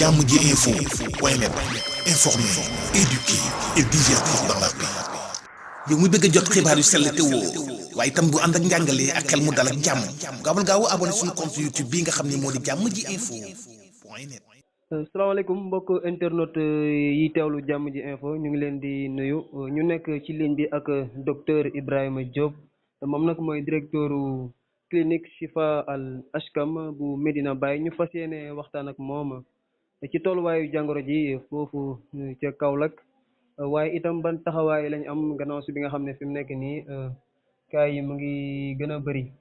ji info point net, informer, éduquer et divertir dans la paix. yow mu bëgg a jot xibaar yu sell te woo waaye itam bu ànd ak njàngalee ak xel mu dal ak jàmm gaawal gaaw abonné suñu compte YouTube bi nga xam ne moo di jàmm ji info point net. salaamaaleykum mbokk internet yi teewlu jàmm ji info ñu ngi leen di nuyu ñu nekk ci ligne bi ak docteur Ibrahima Diop moom nag mooy directeuru clinique Chifa Al Ashkam bu Medina Baye ñu fas yéene waxtaan ak moom ci tolluwaayu jàngoro ji foofu ca Kaolack waaye itam ban taxawaay lañ am gannaaw si bi nga xam ne fi mu nekk nii cas yi mu ngi gën a bëri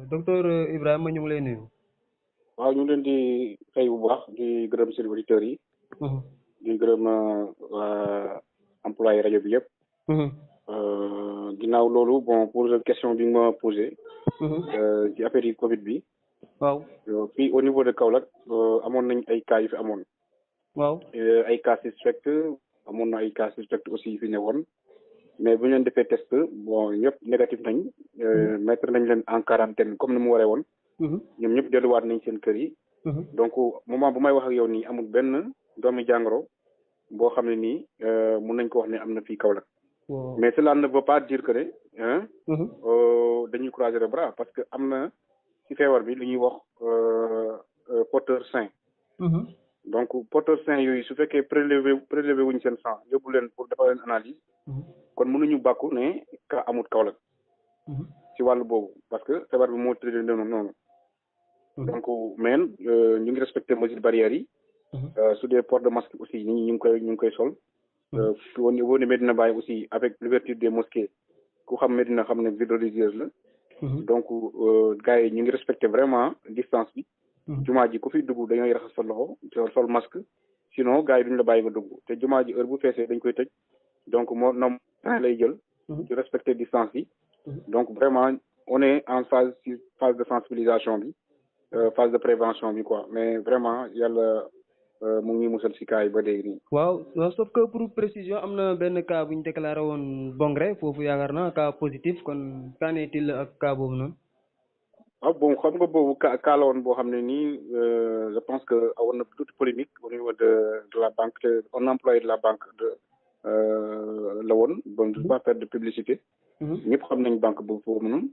docteur Ibrahima ñu ngi lay nuyu. waaw ñu ngi leen di fay bu baax di gërëm seen auditeurs yi. di gërëm employé rajo bi yëpp. ginnaaw loolu bon pour question bi nga ma posé. ci affaire yi Covid bi. waaw fii au niveau de Kaolack amoon nañ ay cas yu fi amoon. waaw ay cas suspect amoon na ay cas suspect aussi yu fi ne woon mais bu ñu leen defee test bon ñëpp négatif nañ. mettre nañ leen en quarantaine comme ni mu waree woon. ñoom ñëpp delluwaat nañ seen kër yi. donc moment bu may wax ak yow nii amul benn doomi jàngoro boo xam ne nii mun nañ ko wax ne am na fii Kaolack. mais cela ne veut pas dire que ne dañuy croiser les bras parce que am na ci feebar bi lu ñuy wax porteur sain. donc porteur sain yooyu su fekkee prélevé wuñ seen sang yóbbu leen pour defal leen analyse. kon mënuñu bàkku ne ka amut Kaolack. ci wàllu boobu parce que feebar bi moo tëddee noonu. donc mais ñu ngi respecté mesures barrières yi. su dee port de masque aussi nit ñi ñu ngi koy sol. au niveau de Medina Baye aussi avec l'ouverture des mosquées ku xam Medina xam ne ville religieuse la. donc gars yi ñu ngi respecté vraiment distance bi. jumaa ji ku fi dugg dañooy raxas sa loxo sol masque sinon gars yi duñu la bàyyi nga dugg te jumaa ji heure bu feesee dañ koy tëj donc moo nom lay jël. di respecté distance yi. donc vraiment on est en phase de sensibilisation bi. phase de prévention bi quoi mais vraiment yàlla mu ngi musal si cas yi ba léegi nii. waaw sauf que pour précision am na benn cas bu ñu déclaré woon Bongré foofu yaakaar naa cas positif kon qu'en est-il ak cas boobu noonu. waaw bon xam nga boobu cas la woon boo xam ne nii je pense que awoon na toute polémique au niveau de la banque te un employé de la banque la woon bon je ne vais pas faire de publicité. ñëpp xam nañ banque boobu foofu noonu.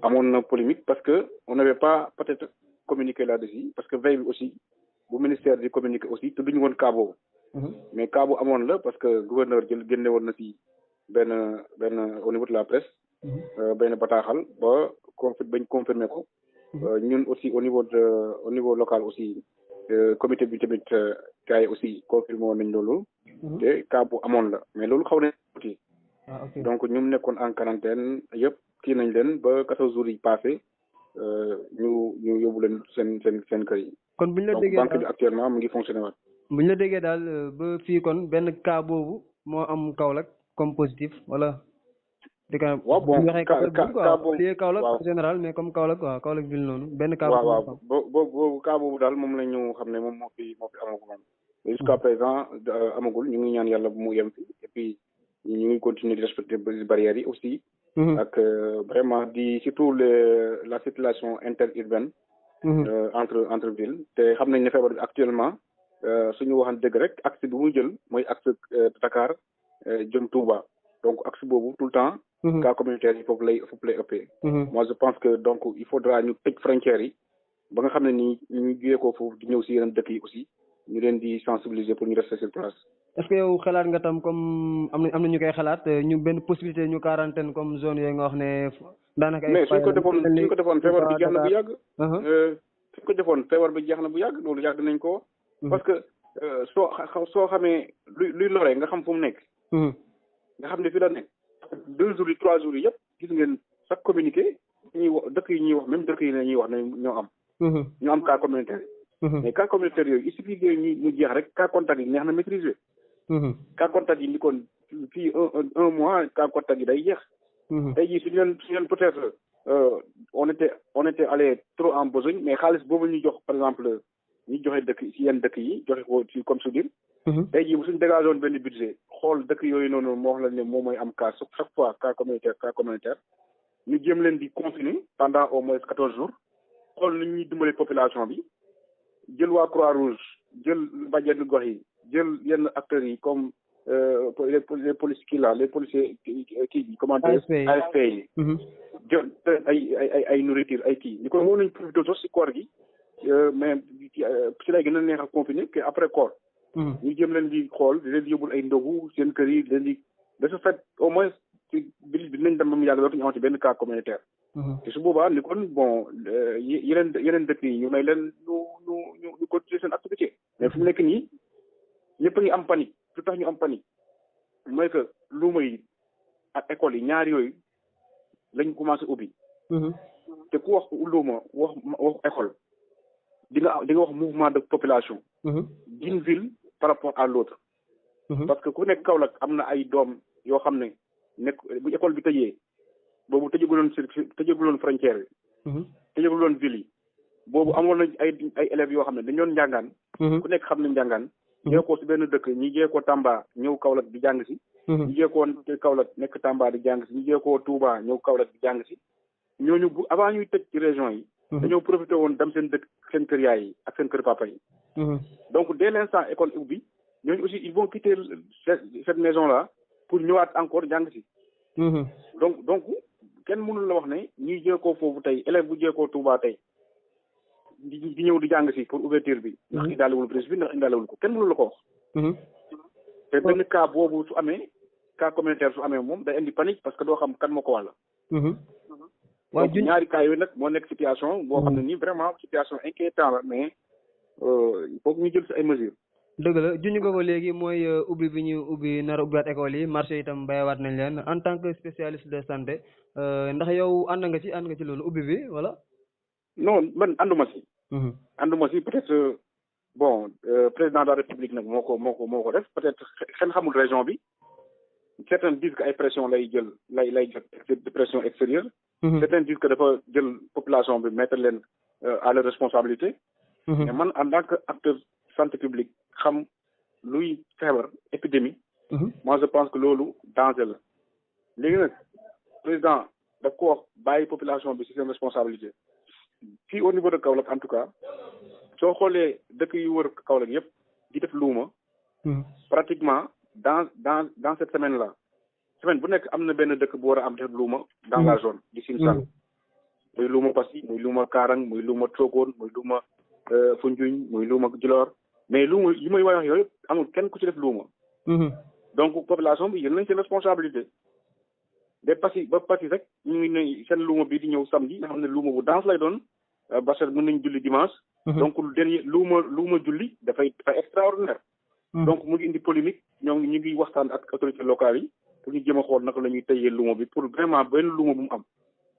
amoon na polémique parce que on n'avait pas peut-être communiqué là-dessus parce que veille bi aussi bu ministère di communiquer aussi te duñu woon cas boobu. mais cas bu amoon la parce que gouverneur génne woon na si benn au niveau de la presse. benn bataaxal bañ confirmer ko. ñun aussi au niveau local aussi comité bi tamit gars yi aussi confirmé woon nañ loolu. te cas bu amoon la mais loolu xaw na tuuti. donc ñu nekkoon en quarantaine yëpp kii nañ leen ba 14 jours yi passé ñu yóbbu leen seen kër yi. kon bu ñu la déggee donc banque bi actuellement mu ngi fonctionné waat. bu ñu la déggee daal ba fii kon benn cas boobu moo am Kaolack comme positif wala. waaw bon cas boobu Kaolack général mais comme Kaolack waaw Kaolack ville noonu benn cas. waaw boobu cas boobu daal moom la ñu xam ne moom moo fi amagul moom. jusqu'à présent amagul ñu ngi ñaan yàlla bu mu yem fi et puis ñu ngi continuer di respecter barrières yi aussi. ak vraiment di surtout la circulation interurbaine. entre ville te xam nañ ne feebar bi actuellement suñu waxan dëgg rek axe bi muy jël mooy axe Dakar jëm Touba donc axe boobu tout le temps. cas communautaire yi foofu lay ëppee. moi je pense que donc il faudra ñu tëj frontières yi ba nga xam ne nii ñu jugee ko foofu di ñëw si yeneen dëkk yi aussi ñu leen di sensibiliser pour ñu rester sur place. est-ce que yow xalaat nga tam comme am na ñu koy xalaat ñu benn possibilité ñu quarantaine comme zone yooyu nga wax ne daanaka. mais suñ ko defoon feebar bi jeex na bu yàgg. suñ ko defoon feebar bi jeex na bu yàgg loolu yàgg nañ ko. parce que soo xamee luy lore nga xam fu mu nekk. nga xam ne fi la nekk 2 jours yi 3 jours yi yëpp gis ngeen chaque communiqué ñuy wax dëkk yi ñuy wax même dëkk yi la ñuy wax ne ñoo am cas communautaire. mais cas communautaire yooyu il suffit que ñu jeex rek cas contact yi neex na maîtriser. cas contact yi ni kon fii un mois cas contact yi day jeex. tey jii suñu leen peut-être on était allé trop en besogne mais xaalis boobu ñu jox par exemple ñu joxe dëkk ci yenn dëkk yi joxe ko ci comme su dire. tey jii bu suñu dégagé woon benn budget xool dëkk yooyu noonu moo wax la ne moom mooy am cas chaque fois cas communautaire ñu jéem leen di confiner pendant au moins 14 jours xool nu ñuy dimbale population bi jël waa Croix-Rouge jël bàjjenu gox yi jël yenn acteurs yi comme les policiers les policiers kii comment dire ASP yi jël ay nourriture ay kii ñu ko moom nañ profité sax si koor gi mais si lay gën a neex a confiné que après koor ñu jëm leen di xool di leen yóbbul ay ndogu seen kër yi di leen di de ce fait au moins ci bi dinañ dem ba mu yàgg dootuñu amati benn cas communautaire te su boobaa ni kon bon yeneen dëkk yi ñu may leen ñu continuer seen activité mais fu mu nekk nii ñëpp a ngi am panique lu tax ñu am panique mooy que luuma yi ak école yi ñaar yooyu lañ commencé ubbi te ku wax luuma wax école di nga wax mouvement de population d'une ville par rapport à l'autre parce que ku nekk Kaolack am na ay doom yoo xam ne nekk bu école bi tëjee boobu tëjaguloon frontière bi tëjaguloon ville yi boobu amoon nañ ay élèves yoo xam ne dañu doon njàngaan ku nekk xam ne njàngaan jee ko si benn dëkk ñi jee ko Tamba ñëw Kaolack di jàng si ñi jee ko Kaolack nekk Tamba di jàng si ñi jee ko Touba ñëw Kaolack di jàng si ñooñu bu avant ñuy tëj ci région yi dañoo profité woon dem seen dëkk seen kër yaay yi ak seen kër papa yi donc dès l'instant école ubbi ñooñu aussi ils vont quitter cette maison là pour ñëwaat encore jàng si donc kenn mënul la wax ne ñuy jéekoo foofu tey élève bu jéekoo Touba tey di ñëw di jàng si pour ouverture bi ndax indaalewul presse bi ndax indaalewul ko kenn mënul la ko wax te benn cas boobu su amee cas communautaire su amee moom day indi panique parce que doo xam kan moo ko wàll donc ñaari cas yooyu nag moo nekk situation boo xam ne nii vraiment situation inquiétant la mais il faut que ñu jël si ay mesures dëgg la juñu nga ko léegi mooy ubbi bi ñu ubbi nar a ubbiwaat école yi marché itam bayawaat nañ leen en tant que spécialiste de santé ndax yow ànd nga ci loolu ubbi bi wala non man ànduma si peut-être bon président de la république nag moo ko def peut-être xen xamul région bi certains disent que ay pression lay jël lay jot de pression extérieure certains disent que dafa jël population bi mettre leen à leur responsabilité mais man en tant que acteur santé publique xam luy feebar épidémie moi je pense que loolu danger la léegi nag président daf ko wax bàyyi population bi ci seen responsabilité fii au niveau de Kaolack en tout cas soo xoolee dëkk yu wër Kaolack yëpp di def luuma pratiquement dans cette semaine là semaine bu nekk am na benn dëkk bu war a am def luuma dans la zone di Sine Saloum muy luuma Passy muy luuma Karang muy luuma Sokone muy luuma Foundiougne muy luuma Djilor mais luuma yi may wax yooyu amul kenn ku ci def luuma donc population bi yéen nañ seen responsabilité ba Passy rek ñu ngi ne seen luuma bi di ñëw samedi nga xam ne luuma bu danse lay doon parce que mën nañ julli dimanche donc dernier luuma julli dafay extraordinaire donc mu ngi indi polémique ñu ngi waxtaan ak autorités locales yi pour ñu jëm a xool naka la ñuy tëyee luuma bi pour vraiment benn luuma bu mu am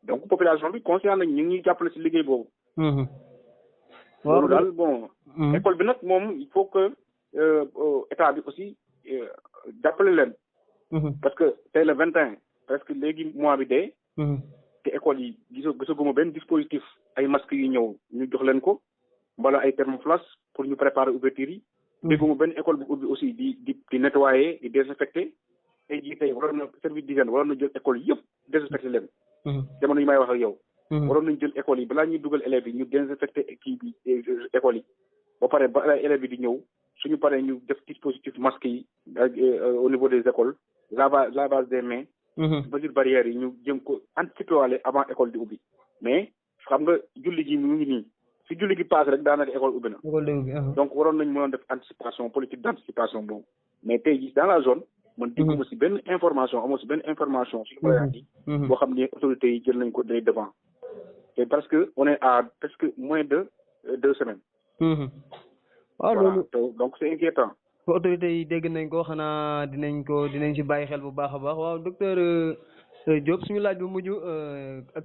donc population bi conscient nañ ñu ngi jàppale ci liggéey boobu loolu daal bon école bi nag moom il faut que état bi aussi jàppale leen parce que tey le 21 presque léegi mois bi dee te école yi gisaguma benn dispositif ay masques yu ñëw ñu jox leen ko mbala ay thermoflash pour ñu préparer ouverture yi dégguma benn école bu ubbi aussi di nettoyer di désinfecter tey jii tey waroon na service d'hygiène waroon na jël école yëpp désinfecter leen jamono yi may wax ak yow waroon nañ jël école yi balaa ñuy dugal élèves yi ñu désinfecter kii bi école yi ba pare ba élèves yi di ñëw suñu paree ñu def dispositif masque yi au niveau des écoles lavage des mains mesures barrières yi ñu jëm ko anticiper waale avant école di ubbi mais xam nga julli gi mu ngi nii si julli gi paase rek daanaka école ubbi na donc waroon nañ mënoon def anticipation politique d'anticipation boobu mais tey jii dans la zone man dégguma si benn information amoo si benn information suñu voyage yi boo xam ne autorités yi jël nañ ko day devant te parce que on est à presque moins de 2 semaines waaw loolu donc c'est inquiétant autorités yi dégg nañ ko xanaa dinañ ci bàyyi xel bu baax a baax waaw docteur Diop suñu laaj bu mujj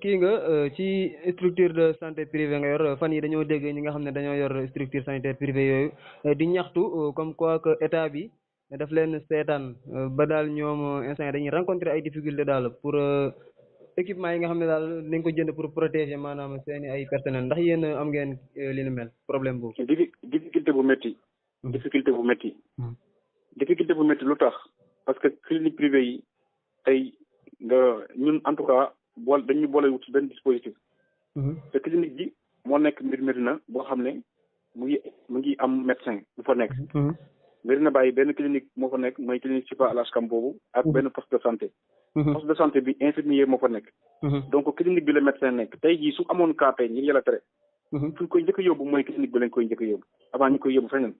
kii nga ci structure de santé privée nga yor fan yi dañoo dégg ñi nga xam ne dañoo yor structure sanitaire privée yooyu di ñaxtu comme quoi que état bi daf leen seetaan ba daal ñoom instant yi dañuy rencontrer ay difficultés daal pour équipement yi nga xam ne daal nañ ko jënd pour protéger maanaam seeni ay personnel ndax yéen am ngeen li ni mel problème boobu. difficulté bu métti. difficulté bu métti lu tax parce que clinique privée yi tey ñun en tout cas dañuy boole wut ci benn dispositif. te clinique bi moo nekk mbir Médina boo xam ne mu ngi am médecin bu fa nekk. Medina Baye benn clinique moo fa nekk mooy clinique Chifa Al Ashkam boobu ak benn poste de santé. poste de santé bi infirmier moo fa nekk. donc clinique bi la médecin nekk tey jii su amoon cas tey ñi yàlla tere. fu ñu koy njëkk a yóbbu mooy clinique bi lañ koy njëkk a yóbbu avant ñu koy yóbbu feneen.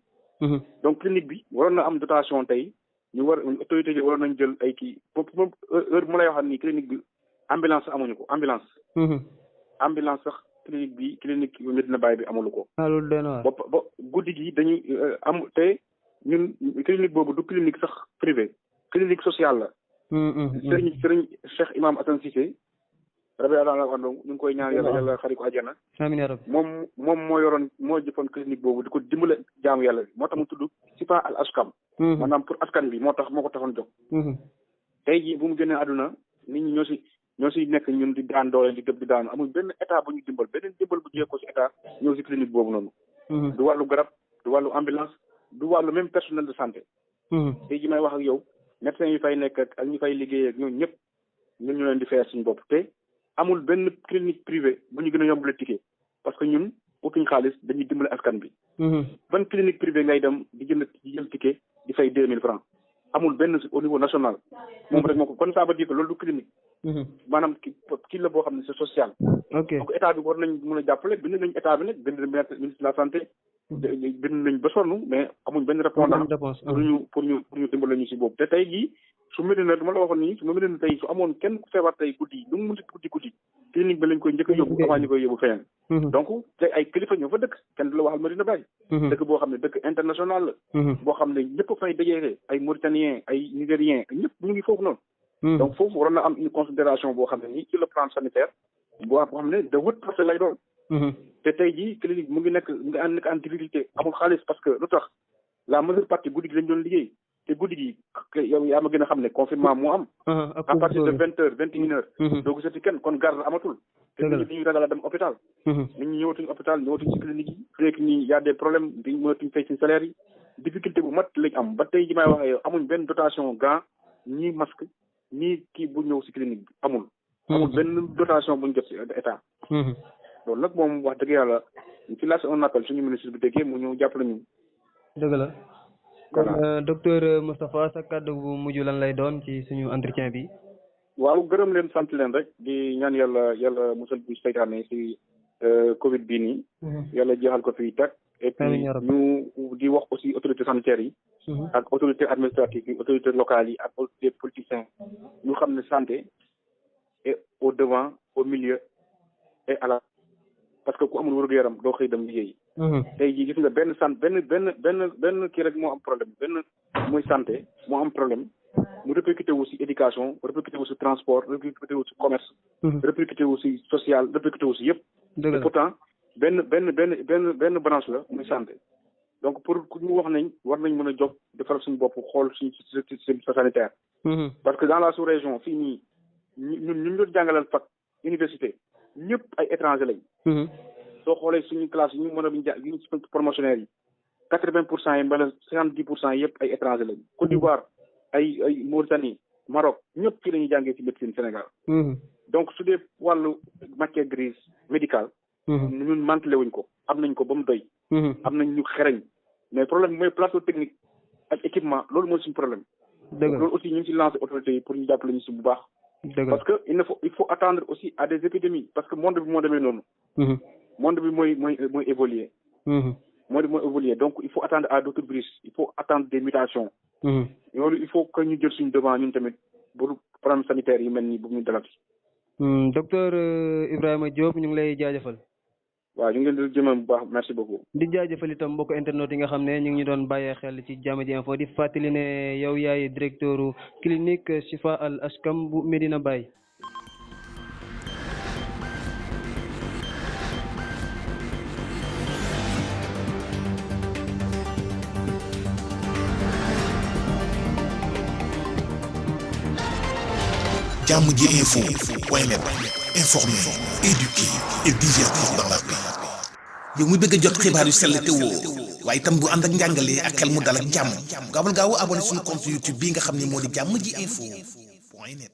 donc clinique bi waroon na am dotation tey ñu war autorité yi waroon nañ jël ay kii moom heure bu ma lay waxal nii clinique bi ambulance amuñu ko ambulance. ambulance sax clinique bi Medina Baye bi amulu ko. loolu dee na ba guddi gi dañuy am te ñun clinique boobu du clinique sax privé clinique sociale la. sëriñ Cheikh Imam Assane Cissé rabi àlla ñu ngi koy ñaan yàlla xari ko àjjana. amiin yaa rabbi. moom moo jëfoon clinique boobu di ko dimbale jaamu yàlla bi moo tax mu tudd Chifa Al Ashkam. maanaam pour askan bi moo ko taxoon jóg. tey jii bu mu génnee àdduna nit ñi ñoo si nekk ñun di daan doole di dëb di daanu amul benn état bu ñu dimbal beneen dimbal bu jeexoo si état ñëw si clinique boobu noonu. du wàllu garab du wàllu ambulance du wàllu même personnel de santé. tey jii may wax ak yow médecin yi fay nekk ak ñi fay liggéey ak ñoom ñëpp ñun ñu leen di fayal suñu bopp te amul benn clinique privée bu ñu gën a yombale ticket parce que ñun utuñ xaalis dañuy dimbale askan bi. ban clinique privée ngay dem di jël ticket di fay 2000 francs amul benn au niveau national. moom rek moo ko kon ça veut dire que loolu du clinique. maanaam kii la boo xam ne c'est social. ok donc état bi war nañ mën a jàppale bind nañ état bi nag bind nañ ministre de la santé. bind nañ ba sonn mais amuñ benn répondant pour ñu dimbale ñu si boobu te tey jii su Medina du ma la waxoon nii su Medina tey su amoon kenn ku feebar tey guddi lu mu mënti guddi clinique bi lañ koy njëkk a yóbbu avant ñu koy yóbbu feneen. donc tey ay kilifa ñoo fa dëkk kenn du la waxal Medina Baye. dëkk boo xam ne dëkk international la. boo xam ne ñëpp fay dajee ay Mauritaniens ay Nigériens ñëpp ñu ngi foofu noonu. donc foofu waroon na am une considération boo xam ne nii ci le plan sanitaire boo xam ne de haute portée lay doon. te tey jii clinique mu ngi nekk en difficulté amul xaalis parce que lu tax la majeure partie guddi gi lañ doon liggéey te guddi gi yow yaa ma gën a xam ne confinement moo am. à partir de 20h 21h. doo gisati kenn kon garde amatul. te nit ñi dañuy ragal a dem hôpital. nit ñi ñëwatuñ hôpital ñëwatuñ ci clinique yi. fekk ni y a des problèmes di mënatuñ fay seen salaire yi difficulté bu mat lañ am ba tey ji may waxee amuñ benn dotation gant ñii masque ñii kii bu ñëw si clinique bi amul. amul benn dotation buñ jot si état. loolu nag moom wax dëgg yàlla ci lancé un appel suñu ministre bi déggee mu ñëw jàppale ñu. dëgg la. kon docteur Moustapha sa kàddu bu mujj lan lay doon ci suñu entretien bi. waaw gërëm leen sant leen rek di ñaan yàlla musal bu seytaane si Covid bii nii. yàlla jeexal ko fii teg. et puis ñu di wax aussi autorités sanitaires yi. ak autorités administratives yi autorités locales yi ak autorités politiciens ñu xam ne santé est au devant au milieu et à la. parce que ku amul wér-gu-yaram doo xëy dem liggéey. tey jii gis nga benn kii rek moo am problème benn muy santé moo am problème mu répercuté wu si éducation répercuté wu si transport répercuté wu si commerce. répercuté wu si social répercuté wu si yëpp. et pourtant benn branche la muy santé. donc pour ñu wax nañ war nañ mën a jóg defar suñu bopp xool suñu système sanitaire. parce que dans la sous-région fii nii ñu doon jàngalal fac université. ñëpp ay étranger lañ. soo xoolee suñu classe yi ñu mën a ñu promotionnaire yi 80% yi mbala 70% yëpp ay étranger lañ. Côte d'Ivoire ay Mauritanie Maroc ñëpp fii la ñuy jàngee ci médecine Sénégal. donc su dee wàllu matière grise médicale. ñun mantelé wuñ ko am nañ ko ba mu doy. am nañ ñu xereñ mais problème bi mooy plateau technique ak équipement loolu mooy suñu problème. loolu aussi ñu ngi ci lancé autorités yi pour ñu jàppale ñu si bu baax. parce que il faut attendre aussi à des épidémies parce que monde bi moo demee noonu. monde bi mooy évoluer. monde bi mooy évoluer donc il faut attendre à d'autres virus il faut attendre des mutations. loolu il faut que ñu jël suñu devant ñun tamit pour problème sanitaire yi mel nii bu ñu dalati. docteur Ibrahima Diop ñu ngi lay jaajëfal. waaw ñu ngi leen di jëmee bu baax merci beaucoup. di jaajëfal itam mbokk internet yi nga xam ne ñu ngi ñu doon bàyyee xel ci Jammj Info di fàttali ne yow yaay directeur clinique Chifa Al Ashkam bu Medina Baye. Jammj Info .net informer, éduquer et divertir dans la paix. yow mu bëgg a jot xibaar yu sell te woo waaye itam bu ànd ak njàngalee ak xel mu dal ak jàmm gaawal gaaw abonné suñu compte YouTube bii nga xam ne moo di Jammj Info .net